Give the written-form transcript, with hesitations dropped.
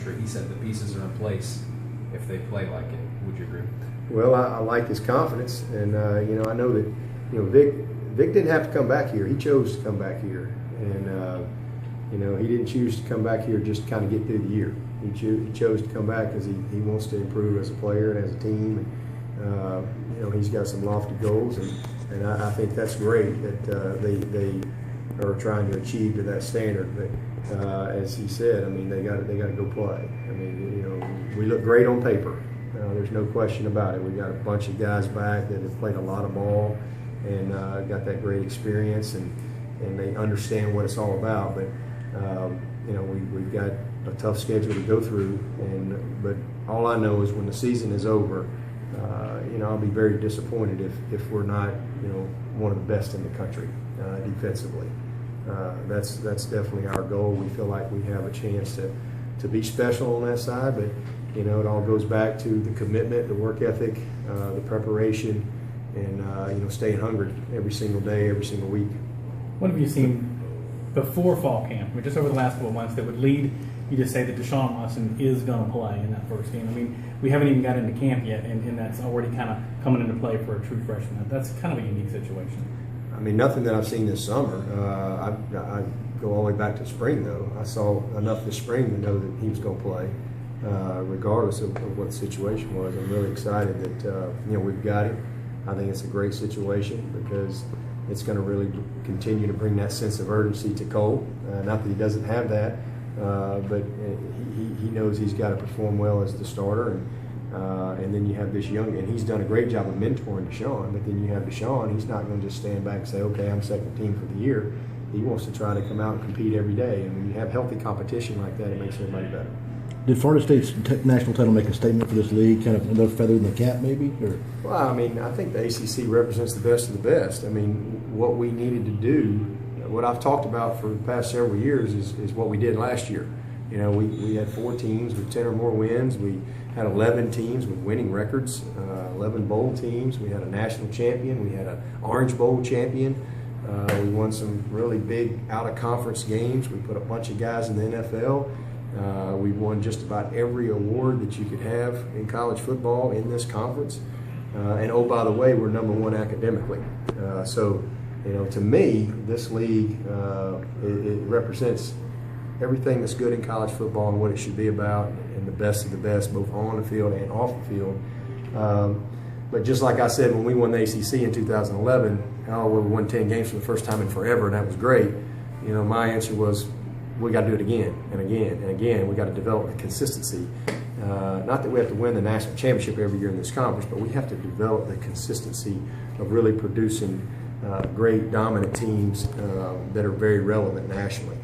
country. He said the pieces are in place if they play like it. Would you agree? Well, I like his confidence, and I know that Vic didn't have to come back here. He chose to come back here, and he didn't choose to come back here just to kind of get through the year. He chose to come back because he wants to improve as a player and as a team. And, he's got some lofty goals, and I think that's great that they are trying to achieve to that standard. But as he said, I mean, they got to go play. I mean, we look great on paper. There's no question about it. We got a bunch of guys back that have played a lot of ball and got that great experience, and they understand what it's all about. But we've got a tough schedule to go through, but all I know is when the season is over, I'll be very disappointed if we're not one of the best in the country defensively. That's definitely our goal. We feel like we have a chance to be special on that side, but it all goes back to the commitment, the work ethic, the preparation, and staying hungry every single day, every single week. What have you seen before fall camp, just over the last couple of months, that would lead you to say that Deshaun Watson is going to play in that first game? I mean, we haven't even got into camp yet, and that's already kind of coming into play for a true freshman. That's kind of a unique situation. I mean, nothing that I've seen this summer. I go all the way back to spring, though. I saw enough this spring to know that he was going to play, regardless of what the situation was. I'm really excited that we've got him. I think it's a great situation because it's going to really continue to bring that sense of urgency to Cole. Not that he doesn't have that, but he knows he's got to perform well as the starter. And then you have this young, and he's done a great job of mentoring Deshaun, but then you have Deshaun, he's not going to just stand back and say, okay, I'm second team for the year. He wants to try to come out and compete every day. And when you have healthy competition like that, it makes everybody better. Did Florida State's national title make a statement for this league, kind of another feather in the cap maybe? Or? Well, I mean, I think the ACC represents the best of the best. I mean, what we needed to do, what I've talked about for the past several years is what we did last year. We had 4 teams with 10 or more wins. We had 11 teams with winning records, 11 bowl teams. We had a national champion. We had an Orange Bowl champion. We won some really big out-of-conference games. We put a bunch of guys in the NFL. We won just about every award that you could have in college football in this conference. And oh, by the way, we're #1 academically. So, to me, this league, it represents everything that's good in college football and what it should be about, and the best of the best, both on the field and off the field. But just like I said, when we won the ACC in 2011, we won 10 games for the first time in forever, and that was great. My answer was, we got to do it again and again and again. We got to develop the consistency. Not that we have to win the national championship every year in this conference, but we have to develop the consistency of really producing great, dominant teams that are very relevant nationally.